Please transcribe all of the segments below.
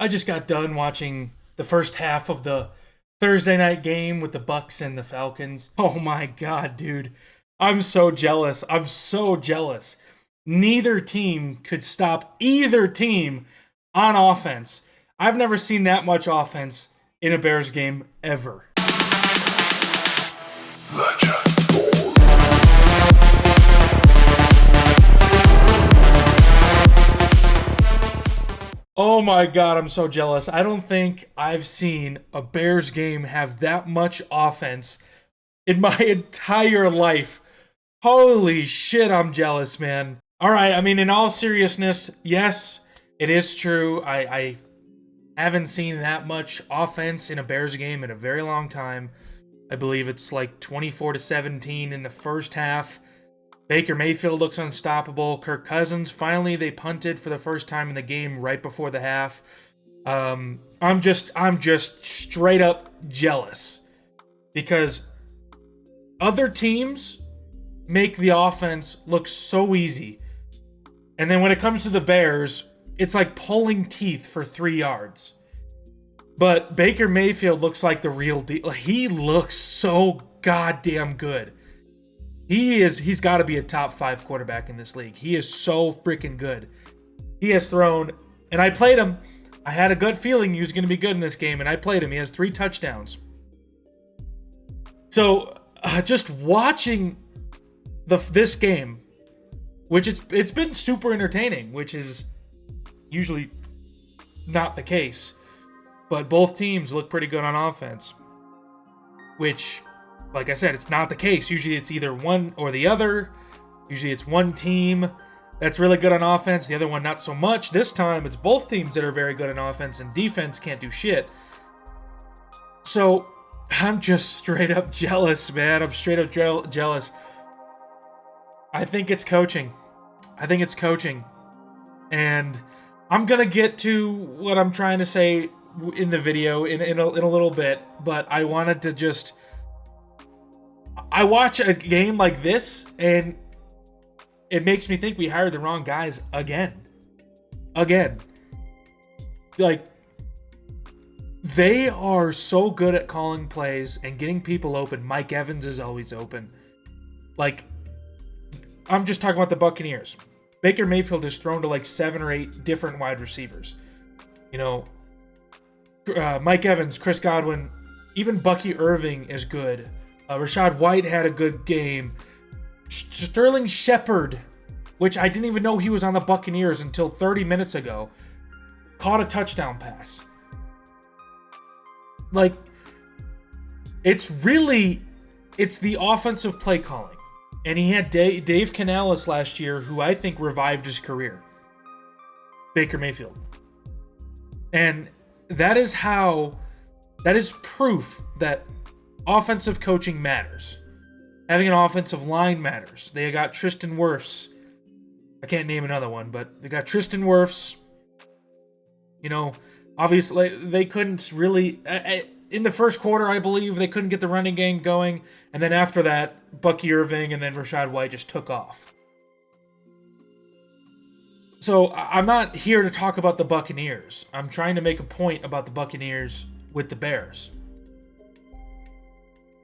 I just got done watching the first half of the Thursday night game with the Bucks and the Falcons. Oh my God, dude. I'm so jealous. I'm so jealous. Neither team could stop either team on offense. I've never seen that much offense in a Bears game ever. Oh my God, I'm so jealous. I don't think I've seen a Bears game have that much offense in my entire life. Holy shit, I'm jealous, man. All right, I mean, in all seriousness, yes, it is true. I haven't seen that much offense in a Bears game in a very long time. I believe it's like 24-17 in the first half. Baker Mayfield looks unstoppable. Kirk Cousins, finally they punted for the first time in the game right before the half. I'm just straight up jealous because other teams make the offense look so easy. And then when it comes to the Bears, it's like pulling teeth for 3 yards. But Baker Mayfield looks like the real deal. He looks so goddamn good. He's got to be a top 5 quarterback in this league. He is so freaking good. He has thrown, and I played him. I had a good feeling he was going to be good in this game, and I played him. He has 3 touchdowns. So, just watching this game, which it's been super entertaining, which is usually not the case. But both teams look pretty good on offense, which, like I said, it's not the case. Usually it's either one or the other. Usually it's one team that's really good on offense, the other one not so much. This time it's both teams that are very good on offense and defense can't do shit. So I'm just straight up jealous, man. I'm straight up jealous. I think it's coaching. And I'm going to get to what I'm trying to say in the video in a little bit, but I wanted to just... I watch a game like this, and it makes me think we hired the wrong guys again. Like, they are so good at calling plays and getting people open. Mike Evans is always open. Like, I'm just talking about the Buccaneers. Baker Mayfield has thrown to like 7 or 8 different wide receivers. You know, Mike Evans, Chris Godwin, even Bucky Irving is good. Rashad White had a good game. Sterling Shepard, which I didn't even know he was on the Buccaneers until 30 minutes ago, caught a touchdown pass. Like, it's the offensive play calling. And he had Dave Canales last year, who I think revived his career. Baker Mayfield. And that is proof that offensive coaching matters. Having an offensive line matters. They got Tristan Wirfs. I can't name another one, but they got Tristan Wirfs. You know, obviously they couldn't really... in the first quarter, I believe, they couldn't get the running game going. And then after that, Bucky Irving and then Rashad White just took off. So I'm not here to talk about the Buccaneers. I'm trying to make a point about the Buccaneers with the Bears.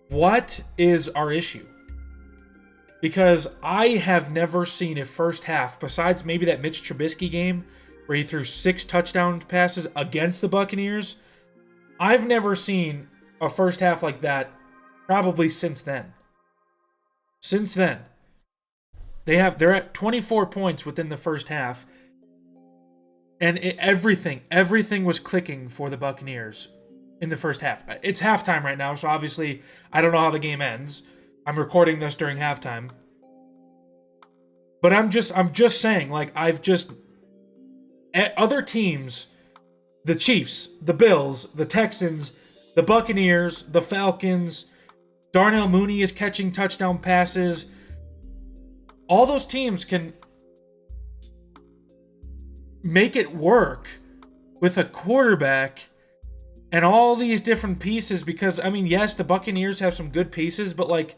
What is our issue? Because I have never seen a first half, besides maybe that Mitch Trubisky game where he threw 6 touchdown passes against the Buccaneers. I've never seen a first half like that probably since then. They're at 24 points within the first half. And everything was clicking for the Buccaneers in the first half. It's halftime right now, so obviously I don't know how the game ends. I'm recording this during halftime. But I'm just saying, like, other teams, the Chiefs, the Bills, the Texans, the Buccaneers, the Falcons, Darnell Mooney is catching touchdown passes. All those teams can make it work with a quarterback and all these different pieces because, I mean, yes, the Buccaneers have some good pieces, but, like,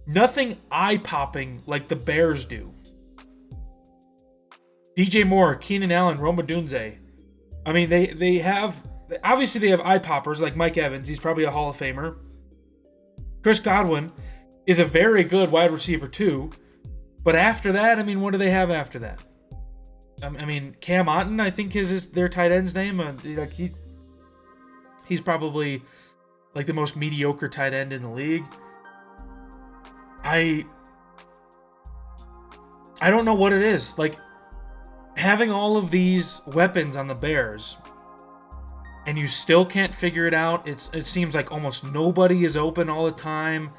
nothing eye-popping like the Bears do. DJ Moore, Keenan Allen, Rome Odunze. I mean, they have, obviously they have eye poppers like Mike Evans. He's probably a Hall of Famer. Chris Godwin is a very good wide receiver too. But after that, I mean, what do they have after that? I mean, Cam Otten, I think is their tight end's name. Like he's probably like the most mediocre tight end in the league. I don't know what it is. Like, having all of these weapons on the Bears and you still can't figure it out. It seems like almost nobody is open all the time.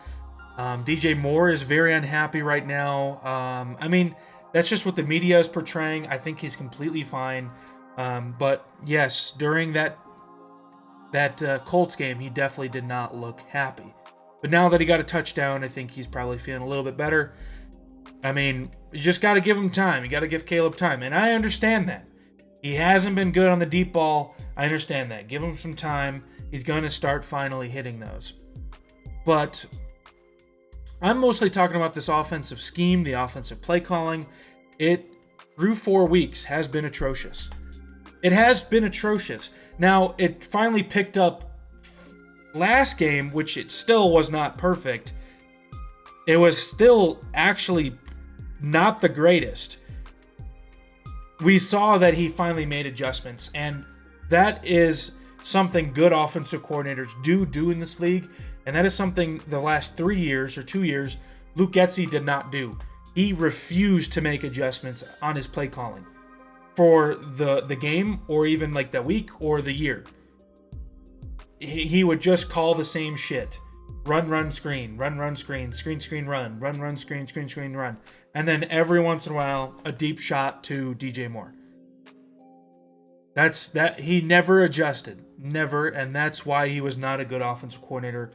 DJ Moore is very unhappy right now. I mean, that's just what the media is portraying. I think he's completely fine. But yes, during that Colts game, he definitely did not look happy. But now that he got a touchdown, I think he's probably feeling a little bit better. I mean, you just got to give him time. You got to give Caleb time. And I understand that. He hasn't been good on the deep ball. I understand that. Give him some time. He's going to start finally hitting those. But I'm mostly talking about this offensive scheme, the offensive play calling. It, through 4 weeks, has been atrocious. It has been atrocious. Now, it finally picked up last game, which it still was not perfect. It was still actually not the greatest. We saw that he finally made adjustments, and that is something good offensive coordinators do in this league, and that is something the last 3 years or 2 years Luke Getsy did not do. He refused to make adjustments on his play calling for the game or even like the week or the year. He would just call the same shit. Run, screen, run, screen, screen, run, screen, run. And then every once in a while, a deep shot to DJ Moore. That's that. He never adjusted. Never. And that's why he was not a good offensive coordinator,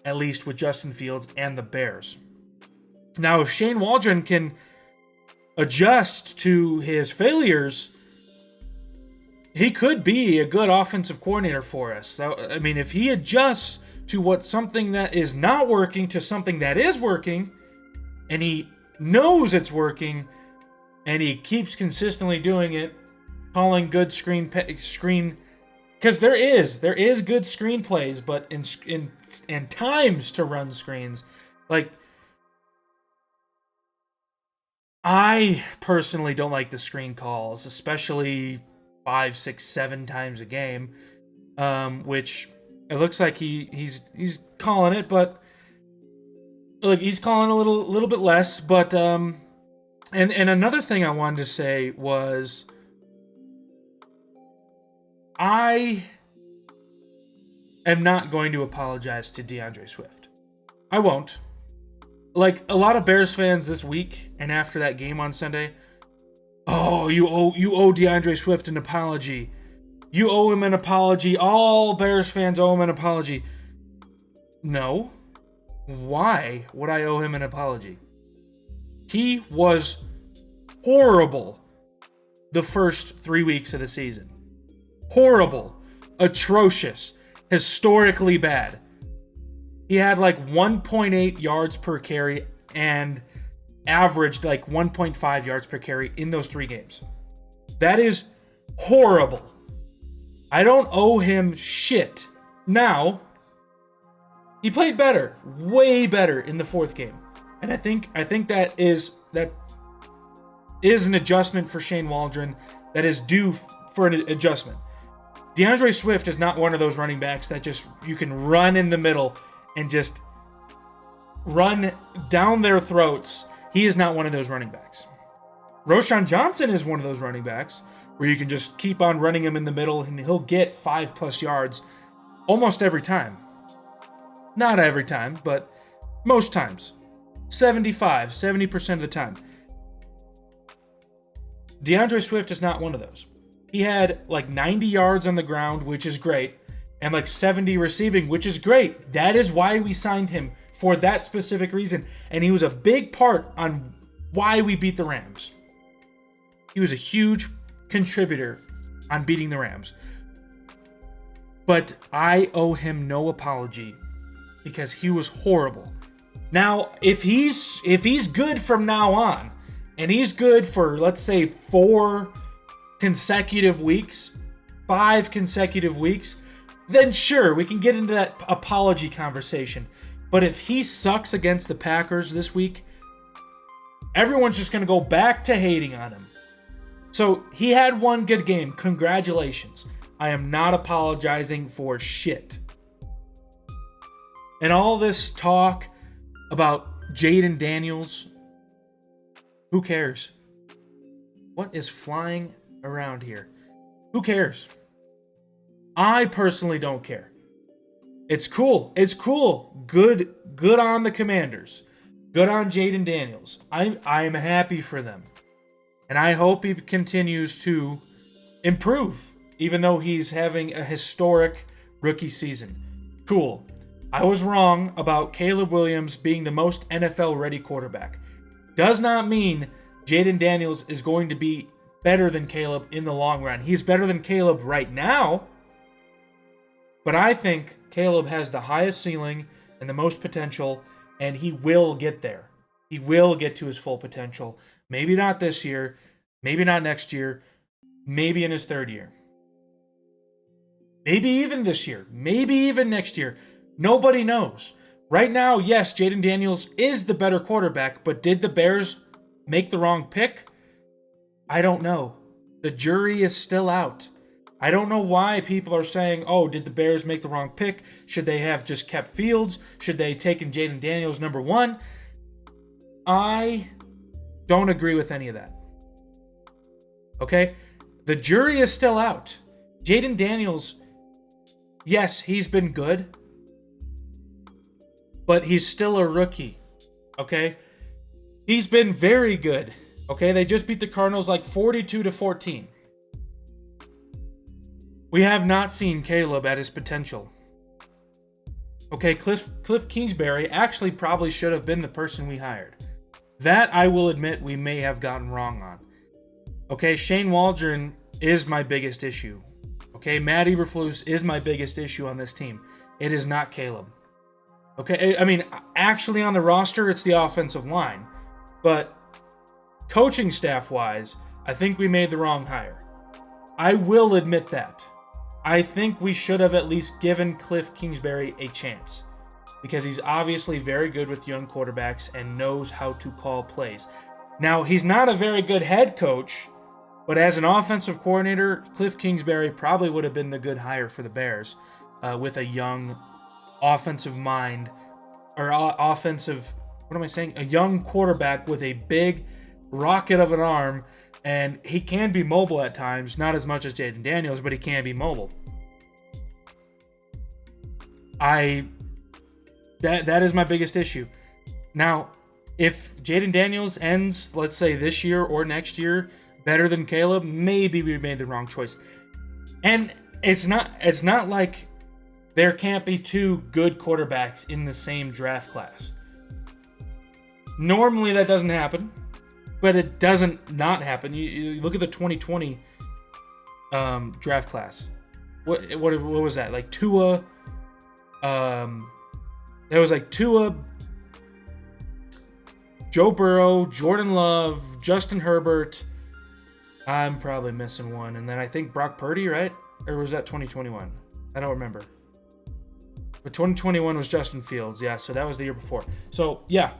at least with Justin Fields and the Bears. Now, if Shane Waldron can adjust to his failures, he could be a good offensive coordinator for us. So, I mean, if he adjusts to something that is not working to something that is working, and he knows it's working, and he keeps consistently doing it, calling good screen, because there is good screenplays, but in times to run screens, like, I personally don't like the screen calls, especially 5, 6, 7 times a game, which it looks like he's calling it, but look, he's calling a little bit less. But and another thing I wanted to say was I am not going to apologize to DeAndre Swift. I won't. Like a lot of Bears fans this week and after that game on Sunday, oh, you owe DeAndre Swift an apology. You owe him an apology. All Bears fans owe him an apology. No. Why would I owe him an apology? He was horrible the first 3 weeks of the season. Horrible. Atrocious. Historically bad. He had like 1.8 yards per carry and averaged like 1.5 yards per carry in those 3 games. That is horrible. I don't owe him shit. Now, he played better, way better in the 4th game. And I think that is an adjustment for Shane Waldron that is due for an adjustment. DeAndre Swift is not one of those running backs that just you can run in the middle and just run down their throats. He is not one of those running backs. Roschon Johnson is one of those running backs where you can just keep on running him in the middle and he'll get 5+ yards almost every time. Not every time, but most times. 70% of the time. DeAndre Swift is not one of those. He had like 90 yards on the ground, which is great, and like 70 receiving, which is great. That is why we signed him, for that specific reason. And he was a big part on why we beat the Rams. He was a huge contributor on beating the Rams. But I owe him no apology because he was horrible. Now, if he's good from now on, and he's good for, let's say, 4 consecutive weeks, 5 consecutive weeks, then sure, we can get into that apology conversation. But if he sucks against the Packers this week, everyone's just going to go back to hating on him. So he had one good game. Congratulations. I am not apologizing for shit. And all this talk about Jayden Daniels, who cares? What is flying around here? Who cares? I personally don't care. It's cool. It's cool. Good on the Commanders. Good on Jayden Daniels. I'm happy for them. And I hope he continues to improve, even though he's having a historic rookie season. Cool. I was wrong about Caleb Williams being the most NFL-ready quarterback. Does not mean Jayden Daniels is going to be better than Caleb in the long run. He's better than Caleb right now, but I think Caleb has the highest ceiling and the most potential, and he will get there. He will get to his full potential. Maybe not this year, maybe not next year, maybe in his third year. Maybe even this year, maybe even next year. Nobody knows. Right now, yes, Jayden Daniels is the better quarterback, but did the Bears make the wrong pick? I don't know. The jury is still out. I don't know why people are saying, oh, did the Bears make the wrong pick? Should they have just kept Fields? Should they have taken Jayden Daniels number 1? I don't agree with any of that. Okay? The jury is still out. Jayden Daniels, yes, he's been good, but he's still a rookie. Okay? He's been very good. Okay? They just beat the Cardinals like 42-14. We have not seen Caleb at his potential. Okay, Cliff Kingsbury actually probably should have been the person we hired. That, I will admit, we may have gotten wrong on. Okay, Shane Waldron is my biggest issue. Okay, Matt Eberflus is my biggest issue on this team. It is not Caleb. Okay, I mean, actually on the roster, it's the offensive line. But coaching staff-wise, I think we made the wrong hire. I will admit that. I think we should have at least given Cliff Kingsbury a chance, because he's obviously very good with young quarterbacks and knows how to call plays. Now, he's not a very good head coach, but as an offensive coordinator, Cliff Kingsbury probably would have been the good hire for the Bears with a young offensive mind, or a young quarterback with a big rocket of an arm. And he can be mobile at times, not as much as Jayden Daniels, but he can be mobile. That is my biggest issue. Now, if Jayden Daniels ends, let's say this year or next year, better than Caleb, maybe we made the wrong choice. And it's not like there can't be 2 good quarterbacks in the same draft class. Normally that doesn't happen. But it doesn't not happen. You look at the 2020 draft class. What was that? Like Tua. There was like Tua, Joe Burrow, Jordan Love, Justin Herbert. I'm probably missing one. And then I think Brock Purdy, right? Or was that 2021? I don't remember. But 2021 was Justin Fields. Yeah, so that was the year before. So, yeah.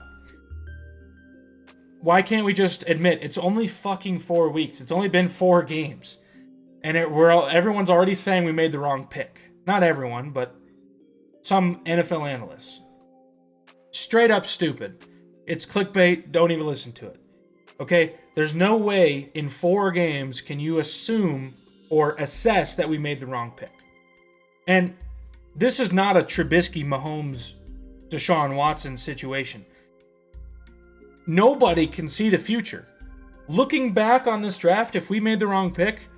Why can't we just admit it's only fucking 4 weeks? It's only been 4 games. And everyone's already saying we made the wrong pick. Not everyone, but some NFL analysts. Straight up stupid. It's clickbait. Don't even listen to it. Okay? There's no way in 4 games can you assume or assess that we made the wrong pick. And this is not a Trubisky, Mahomes, Deshaun Watson situation. Nobody can see the future. Looking back on this draft, if we made the wrong pick,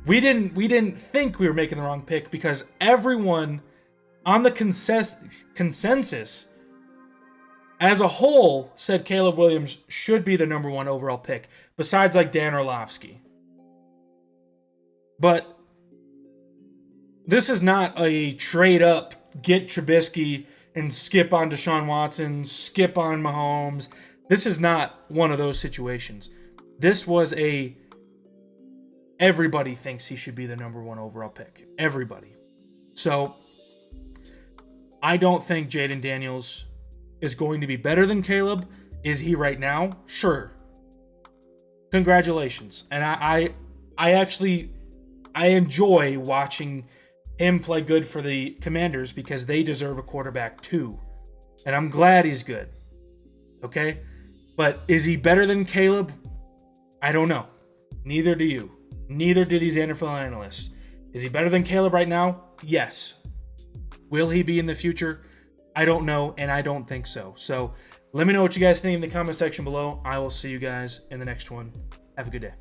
we didn't think we were making the wrong pick, because everyone on the consensus as a whole said Caleb Williams should be the number 1 overall pick, besides like Dan Orlovsky. But this is not a trade up, get Trubisky and skip on Deshaun Watson, skip on Mahomes. This is not one of those situations. This was a everybody thinks he should be the number 1 overall pick. Everybody. So I don't think Jayden Daniels is going to be better than Caleb. Is he right now? Sure. Congratulations. And I enjoy watching him play good for the Commanders because they deserve a quarterback too. And I'm glad he's good. Okay? But is he better than Caleb? I don't know. Neither do you. Neither do these NFL analysts. Is he better than Caleb right now? Yes. Will he be in the future? I don't know, and I don't think so. So let me know what you guys think in the comment section below. I will see you guys in the next one. Have a good day.